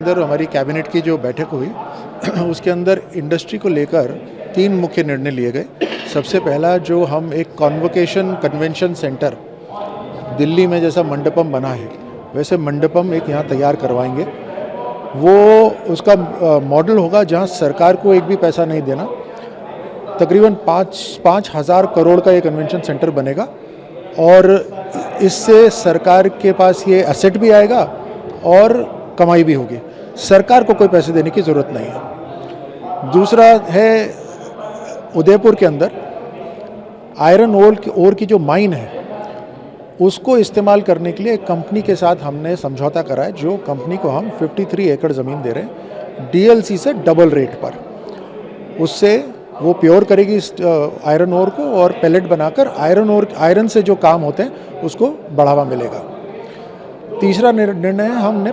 अंदर हमारी कैबिनेट की जो बैठक हुई उसके अंदर इंडस्ट्री को लेकर 3 मुख्य निर्णय लिए गए। सबसे पहला, जो हम एक कॉन्वोकेशन कन्वेंशन सेंटर दिल्ली में जैसा मंडपम बना है वैसे मंडपम एक यहाँ तैयार करवाएंगे। वो उसका मॉडल होगा जहाँ सरकार को एक भी पैसा नहीं देना। तकरीबन 5,000 करोड़ का ये कन्वेंशन सेंटर बनेगा और इससे सरकार के पास ये एसेट भी आएगा और कमाई भी होगी। सरकार को कोई पैसे देने की ज़रूरत नहीं है। दूसरा है, उदयपुर के अंदर आयरन ओर की जो माइन है उसको इस्तेमाल करने के लिए एक कंपनी के साथ हमने समझौता करा है, जो कंपनी को हम 53 एकड़ ज़मीन दे रहे हैं डीएलसी से डबल रेट पर। उससे वो प्योर करेगी आयरन ओर को और पैलेट बनाकर आयरन से जो काम होते हैं उसको बढ़ावा मिलेगा। तीसरा निर्णय हमने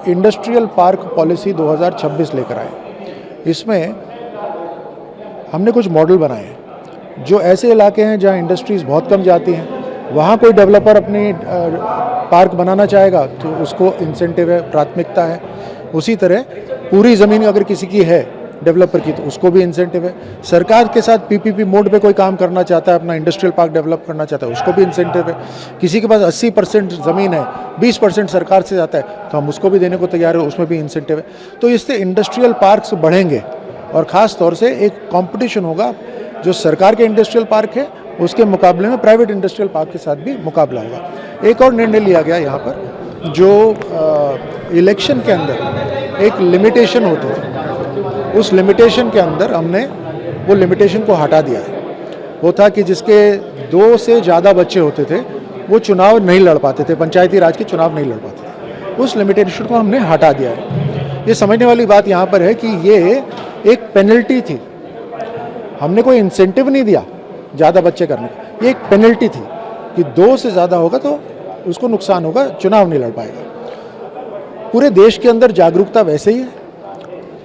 इंडस्ट्रियल पार्क पॉलिसी 2026 लेकर आए। इसमें हमने कुछ मॉडल बनाए हैं। जो ऐसे इलाके हैं जहां इंडस्ट्रीज़ बहुत कम जाती हैं, वहाँ कोई डेवलपर अपनी पार्क बनाना चाहेगा तो उसको इंसेंटिव है, प्राथमिकता है। उसी तरह पूरी ज़मीन अगर किसी की है डेवलपर की तो उसको भी इंसेंटिव है। सरकार के साथ पीपीपी मोड पे कोई काम करना चाहता है, अपना इंडस्ट्रियल पार्क डेवलप करना चाहता है, उसको भी इंसेंटिव है। किसी के पास 80% ज़मीन है, 20% सरकार से जाता है तो हम उसको भी देने को तैयार है, उसमें भी इंसेंटिव है। तो इससे इंडस्ट्रियल पार्क्स बढ़ेंगे और ख़ास तौर से एक कॉम्पिटिशन होगा। जो सरकार के इंडस्ट्रियल पार्क है उसके मुकाबले में प्राइवेट इंडस्ट्रियल पार्क के साथ भी मुकाबला होगा। एक और निर्णय लिया गया यहाँ पर, जो इलेक्शन के अंदर एक लिमिटेशन होते थे, उस लिमिटेशन के अंदर हमने वो लिमिटेशन को हटा दिया है। वो था कि जिसके 2 से ज़्यादा बच्चे होते थे वो चुनाव नहीं लड़ पाते थे, पंचायती राज के चुनाव नहीं लड़ पाते थे। उस लिमिटेशन को हमने हटा दिया है। ये समझने वाली बात यहाँ पर है कि ये एक पेनल्टी थी, हमने कोई इंसेंटिव नहीं दिया ज़्यादा बच्चे करने का। ये एक पेनल्टी थी कि 2 से ज़्यादा होगा तो उसको नुकसान होगा, चुनाव नहीं लड़ पाएगा। पूरे देश के अंदर जागरूकता वैसे ही है,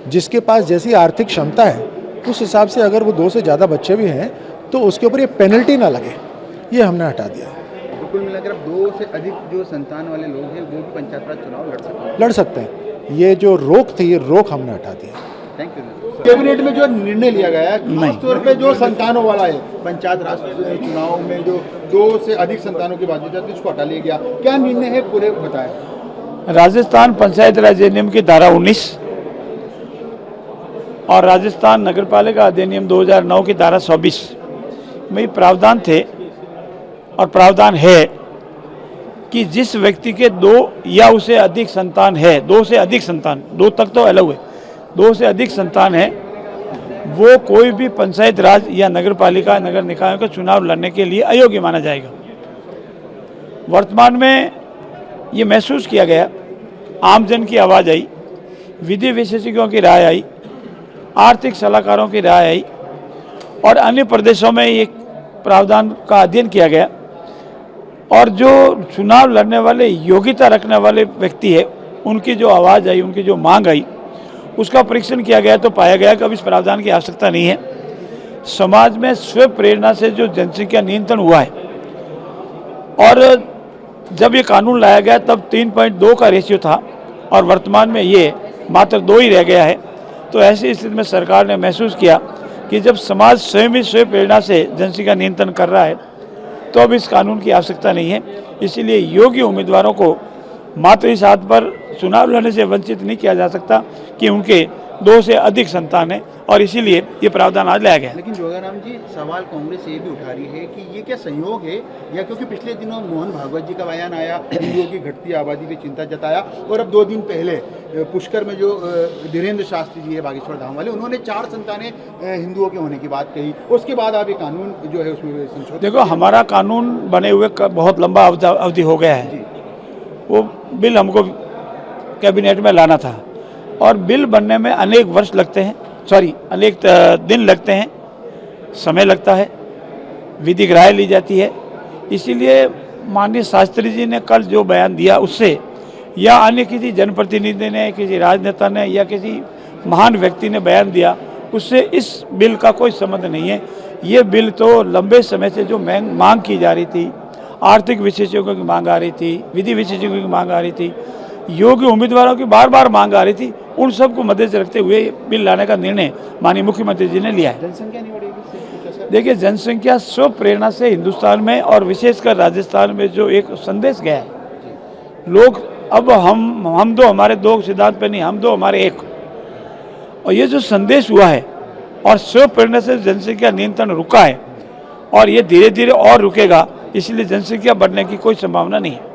जिसके पास जैसी आर्थिक क्षमता है उस हिसाब से अगर वो 2 से ज़्यादा बच्चे भी हैं तो उसके ऊपर ये पेनल्टी ना लगे, ये हमने हटा दिया। कुल मिलाकर 2 से अधिक जो संतान वाले लोग हैं वो भी पंचायत राज चुनाव लड़ सकते हैं। ये जो रोक थी, ये रोक हमने हटा दिया। Thank you. कैबिनेट में जो निर्णय लिया गया है खास तौर पे जो संतानों वाला है, पंचायत राज चुनाव में जो 2 से अधिक संतानों की बात होती है उसको हटा लिया गया, क्या निर्णय है पूरे बताएं। राजस्थान पंचायत राज अधिनियम की धारा 19 और राजस्थान नगरपालिका अधिनियम 2009 की धारा 24 में प्रावधान थे और प्रावधान है कि जिस व्यक्ति के 2 या उससे अधिक संतान है, 2 से अधिक संतान, 2 तक तो अलग है, 2 से अधिक संतान है, वो कोई भी पंचायत राज या नगरपालिका नगर निकायों का चुनाव लड़ने के लिए अयोग्य माना जाएगा। वर्तमान में ये महसूस किया गया, आमजन की आवाज़ आई, विधि विशेषज्ञों की राय आई, आर्थिक सलाहकारों की राय आई और अन्य प्रदेशों में ये प्रावधान का अध्ययन किया गया और जो चुनाव लड़ने वाले योग्यता रखने वाले व्यक्ति है उनकी जो आवाज़ आई, उनकी जो मांग आई, उसका परीक्षण किया गया तो पाया गया कि अब इस प्रावधान की आवश्यकता नहीं है। समाज में स्व प्रेरणा से जो जनसंख्या नियंत्रण हुआ है और जब ये कानून लाया गया तब 3.2 का रेशियो था और वर्तमान में ये मात्र 2 ही रह गया है। तो ऐसी स्थिति में सरकार ने महसूस किया कि जब समाज स्वयं ही स्व प्रेरणा से जनसंख्या नियंत्रण कर रहा है तो अब इस कानून की आवश्यकता नहीं है। इसीलिए योग्य उम्मीदवारों को मात्र इस हाथ पर चुनाव लड़ने से वंचित नहीं किया जा सकता कि उनके 2 से अधिक संतान है और इसीलिए ये प्रावधान आज लाया गया। लेकिन जोगाराम जी, सवाल कांग्रेस ये भी उठा रही है कि ये क्या संयोग है, या क्योंकि पिछले दिनों मोहन भागवत जी का बयान आया, हिंदुओं की घटती आबादी की चिंता जताया और अब 2 दिन पहले पुष्कर में जो धीरेन्द्र शास्त्री जी है बागेश्वर धाम वाले, उन्होंने 4 संतानें हिंदुओं के होने की बात कही। उसके बाद आप ये कानून जो है उसमें संशोधन। देखो, हमारा कानून बने हुए बहुत लंबा अवधि हो गया है। वो बिल हमको कैबिनेट में लाना था और बिल बनने में अनेक वर्ष लगते हैं, अनेक दिन लगते हैं, समय लगता है, विधिक राय ली जाती है। इसीलिए माननीय शास्त्री जी ने कल जो बयान दिया उससे या अन्य किसी जनप्रतिनिधि ने, किसी राजनेता ने या किसी महान व्यक्ति ने बयान दिया, उससे इस बिल का कोई संबंध नहीं है। ये बिल तो लंबे समय से जो मांग की जा रही थी, आर्थिक विशेषज्ञों की मांग आ रही थी, विधि विशेषज्ञों की मांग आ रही थी, योग्य उम्मीदवारों की बार बार मांग आ रही थी, उन सबको मद्देनजर रखते हुए ये बिल लाने का निर्णय माननीय मुख्यमंत्री जी ने लिया है। जनसंख्या नहीं बढ़ेगी इससे कुछ असर? देखिए, जनसंख्या स्व प्रेरणा से हिंदुस्तान में और विशेषकर राजस्थान में जो एक संदेश गया है, लोग अब हम दो हमारे दो सिद्धांत पे नहीं, हम दो हमारे एक, और ये जो संदेश हुआ है और स्व प्रेरणा से जनसंख्या नियंत्रण रुका है और ये धीरे धीरे और रुकेगा, इसलिए जनसंख्या बढ़ने की कोई संभावना नहीं है।